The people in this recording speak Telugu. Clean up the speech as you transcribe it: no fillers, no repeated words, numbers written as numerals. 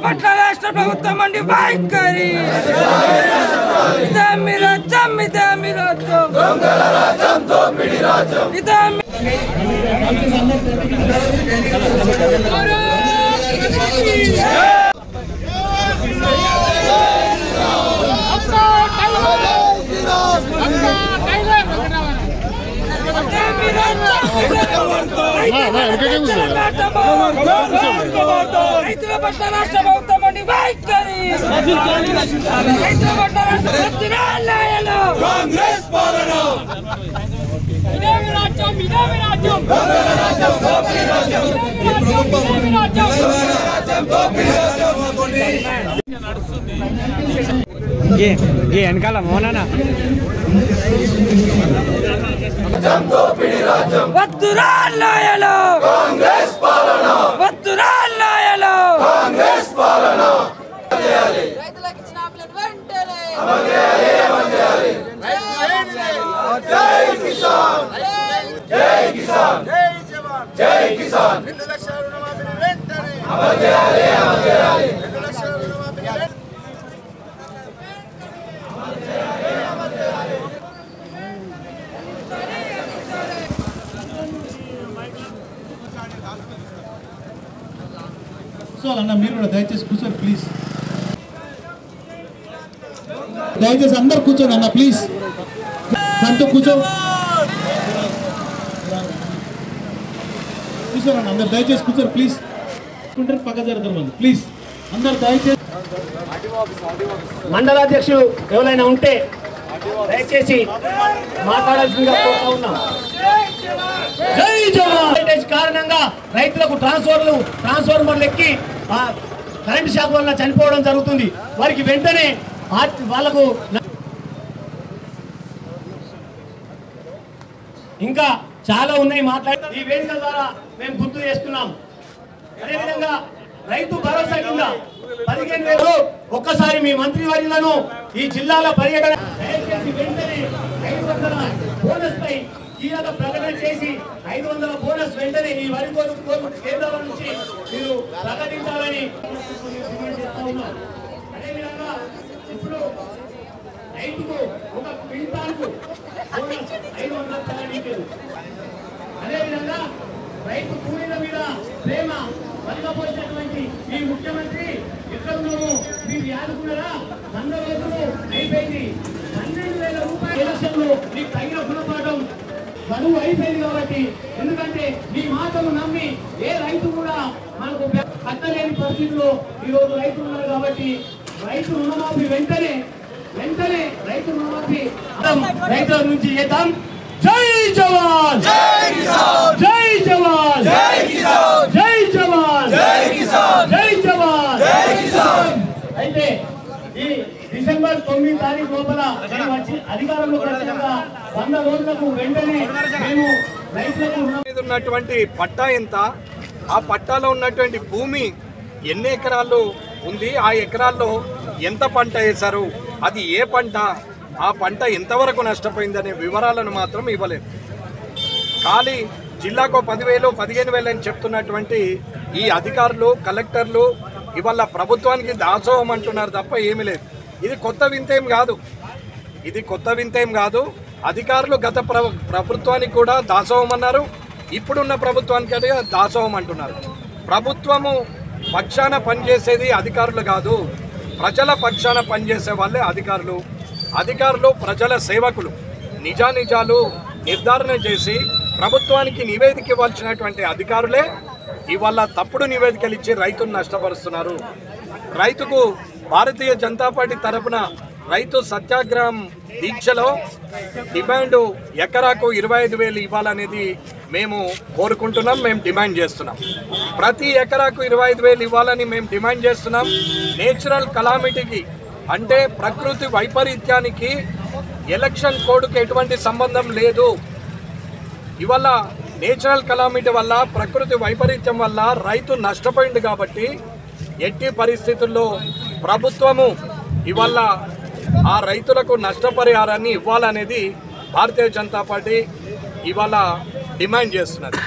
పట్ల రాష్ట్ర ప్రభుత్వం అండి వైఖరి రైతుల పట్ల రాష్ట్ర ప్రభుత్వం అండి వైఖరి కాంగ్రెస్ పాలన వెనకాల మోనా వద్దురాయలో కాంగ్రెస్ పాలన వద్దురాయలో కాంగ్రెస్ పాలన రైతులకు ఇచ్చిన హామీలను వెంటనే అమలు చేయాలి అమలు చేయాలి జై కిసాన్ జై కిసాన్ జై కిసాన్ 2 లక్షల రుణమాఫీని వెంటనే అమలు చేయాలి అమలు చేయాలి 2 లక్షల రుణమాఫీని అన్న మీరు కూడా దయచేసి కూర్చోండి ప్లీజ్. దయచేసి అందరు కూర్చోండి అన్న ప్లీజ్. సంతో కూర్చో కూర్చోండి అందరు దయచేసి కూర్చోండి ప్లీజ్. పక్క జరుగుతారు ప్లీజ్ అందరు దయచేసి. మండలాధ్యక్షులు ఎవరైనా ఉంటే దయచేసి మాట్లాడాల్సిందిగా కోరుతా ఉన్నాం. జై జవాన్ కారణంగా రైతులకు ట్రాన్స్ఫార్మర్లు ఎక్కి కరెంటు షాక్ వల్ల చనిపోవడం జరుగుతుంది. వారికి వెంటనే వాళ్లకు ఇంకా చాలా ఉన్నాయి మాట్లాడి ఈ వేదిక ద్వారా మేము గుర్తు చేస్తున్నాం. అదేవిధంగా రైతు భరోసా కింద 15,000 ఒక్కసారి మీ మంత్రి వర్యులను ఈ జిల్లాల పర్యటన వెంటనే 500 బోనస్ పై కీలక ప్రకటన చేసి 500 బోనస్ వెంటనే ఈ వరి కొనుగోలు కేంద్రాల నుంచి మీరు ప్రకటించాలని అదేవిధంగా ఇప్పుడు రైతుకు ఒక క్వింటాల్కు బోనస్ 500 చెల్లించారు. అదేవిధంగా రైతు కూలీల మీద ప్రేమ వలకపోసినటువంటి ఈ ముఖ్యమంత్రి ఎక్కడ ఉన్నాము మీరు యాదుకున్నారా? 100 రోజులు అయిపోయింది. 12,000 రూపాయల ఎలక్షన్లు మీకు తగిన గుణపాఠం గడువు అయిపోయింది కాబట్టి, ఎందుకంటే మీ మాటలు నమ్మి ఏ రైతు కూడా మనకు కట్టలేని పరిస్థితుల్లో ఈ రోజు రైతులు ఉన్నారు కాబట్టి రైతు రుణమాఫీ వెంటనే రైతు రుణమాఫీ రైతుల నుంచి చేద్దాం. జై జవాన్ జై కిసాన్ జై జవాన్ జై కిసాన్ జై జవాన్ జై కిసాన్ జై జవాన్ జై కిసాన్. అయితే ఈ డిసెంబర్ 9 తారీఖు లోపల మేము వచ్చి అధికారంలోకి వచ్చినాక 100 రోజులకు వెంటనే మేము రైతులకు ఉన్నటువంటి పట్టా ఎంత, ఆ పట్టాలో ఉన్నటువంటి భూమి ఎన్ని ఎకరాల్లో ఉంది, ఆ ఎకరాల్లో ఎంత పంట వేశారు, అది ఏ పంట, ఆ పంట ఎంతవరకు నష్టపోయిందనే వివరాలను మాత్రం ఇవ్వలేదు. ఖాళీ జిల్లాకు 10,000 15,000 అని చెప్తున్నటువంటి ఈ అధికారులు కలెక్టర్లు ఇవాళ ప్రభుత్వానికి దాసోహం అంటున్నారు తప్ప ఏమీ లేదు. ఇది కొత్త వింతేం కాదు. అధికారులు గత ప్రభుత్వానికి కూడా దాసోహం అన్నారు, ఇప్పుడున్న ప్రభుత్వానికి అడిగా దాసోహం అంటున్నారు. ప్రభుత్వము పక్షాన పనిచేసేది అధికారులు కాదు, ప్రజల పక్షాన పనిచేసే వాళ్ళే అధికారులు ప్రజల సేవకులు. నిజానిజాలు నిర్ధారణ చేసి ప్రభుత్వానికి నివేదిక ఇవ్వాల్సినటువంటి అధికారులే ఇవాళ తప్పుడు నివేదికలు ఇచ్చి రైతును నష్టపరుస్తున్నారు. రైతుకు భారతీయ జనతా పార్టీ తరఫున రైతు సత్యాగ్రహం దీక్షలో డిమాండ్ ఎకరాకు 25,000 ఇవ్వాలనేది మేము కోరుకుంటున్నాం, మేము డిమాండ్ చేస్తున్నాం. ప్రతి ఎకరాకు 25,000 ఇవ్వాలని మేము డిమాండ్ చేస్తున్నాం. నేచురల్ కలామిటీకి అంటే ప్రకృతి వైపరీత్యానికి ఎలక్షన్ కోడ్కి ఎటువంటి సంబంధం లేదు. ఇవాళ నేచురల్ కలామిటీ వల్ల ప్రకృతి వైపరీత్యం వల్ల రైతు నష్టపోయింది కాబట్టి ఎట్టి పరిస్థితుల్లో ప్రభుత్వము ఇవాళ ఆ రైతులకు నష్టపరిహారాన్ని ఇవ్వాలనేది భారతీయ జనతా పార్టీ ఇవాళ డిమాండ్ చేస్తున్నది.